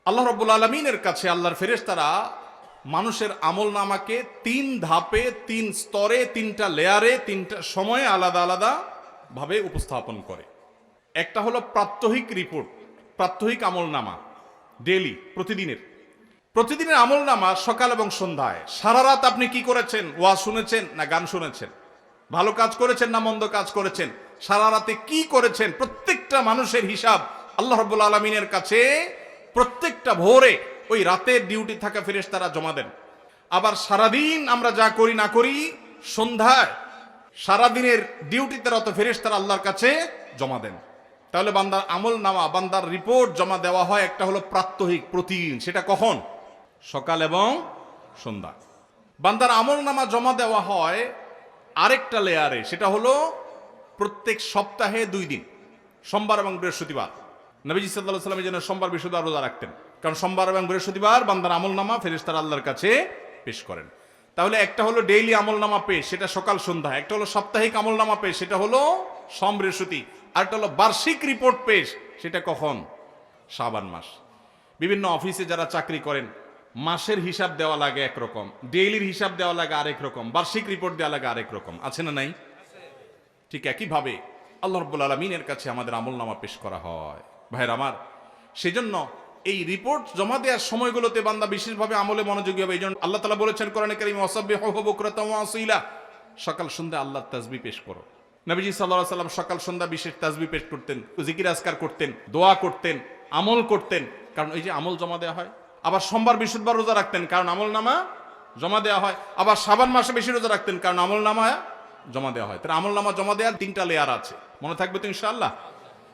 আল্লাহ রাব্বুল আলামিনের কাছে আল্লাহর ফেরেশতারা মানুষের আমল নামাকে 3 ধাপে, 3 স্তরে, 3টা লেয়ারে, 3টা সময়ে আলাদা আলাদা ভাবে উপস্থাপন করে। একটা হলো প্রাত্যহিক রিপোর্ট, প্রাত্যহিক আমল নামা, ডেইলি, প্রতিদিনের আমল নামা সকাল এবং সন্ধ্যায়। সারা রাত আপনি কি করেছেন? ওয়াজ শুনেছেন না গান শুনেছেন? ভালো কাজ করেছেন না মন্দ কাজ করেছেন? সারা রাতে কি করেছেন? প্রত্যেকটা মানুষের হিসাব আল্লাহ রাব্বুল আলামিনের কাছে প্রত্যেকটা ভোরে ওই রাতের ডিউটি থাকা ফেরেশতারা জমা দেন। আবার সারাদিন আমরা যা করি না করি, সন্ধ্যায় সারাদিনের ডিউটিতে রত ফেরেশতারা আল্লাহর কাছে জমা দেন। তাহলে বান্দার আমল নামা, বান্দার রিপোর্ট জমা দেওয়া হয়। একটা হলো প্রাত্যহিক, প্রতিদিন। সেটা কখন? সকাল এবং সন্ধ্যা। বান্দার আমল নামা জমা দেওয়া হয় আরেকটা লেয়ারে, সেটা হলো প্রত্যেক সপ্তাহে 2 দিন, সোমবার এবং বৃহস্পতিবার। নবীজি সাল্লাল্লাহু আলাইহি ওয়াসাল্লাম যেন সোমবার বৃহস্পতিবার রোজা রাখতেন, কারণ সোমবার এবং বৃহস্পতিবার বান্দার আমল নামা ফেরেশতারা আল্লাহর কাছে পেশ করেন। তাহলে একটা হলো ডেইলি আমল নামা পেশ, সেটা সকাল সন্ধ্যা। একটা হলো সাপ্তাহিক আমল নামা পেশ, সেটা হলো সোম বৃহস্পতি। আর একটা হলো বার্ষিক রিপোর্ট পেশ, সেটা কখন? শাবান মাস। বিভিন্ন অফিসে যারা চাকরি করেন, মাসের হিসাব দেওয়া লাগে একরকম, ডেইলির হিসাব দেওয়া লাগে আরেক রকম, বার্ষিক রিপোর্ট দেওয়া লাগে আরেক রকম। আছে না নাই? ঠিক একইভাবে আল্লাহ রাব্বুল আলামিনের কাছে আমাদের আমল নামা পেশ করা হয়। ভাইয়ের আমার, সেজন্য এই রিপোর্ট জমা দেওয়ার সময়গুলোতে বান্দা বিশেষভাবে আমলে মনোযোগী হবে। এই জন্য আল্লাহ তাআলা বলেছেন কোরআনে কারীমে, ওয়াসাব্বিহুহু বুকরাতাও ওয়া আসীলা, সকাল সন্ধ্যা আল্লাহর তাসবিহ পেশ করো। নবীজি সাল্লাল্লাহু আলাইহি ওয়াসাল্লাম সকাল সন্ধ্যা বিশেষ তাসবিহ পেশ করতেন, জিকির আজকার করতেন, দোয়া করতেন, আমল করতেন, কারণ এই যে আমল জমা দেওয়া হয়। আবার সোমবার বৃহস্পতিবার রোজা রাখতেন, কারণ আমল নামা জমা দেওয়া হয়। আবার শাবান মাসে বেশি রোজা রাখতেন, কারণ আমল নামা জমা দেওয়া হয়। তার আমল নামা জমা দেওয়ার 3টা লেয়ার আছে, মনে থাকবে তো ইনশাআল্লাহ।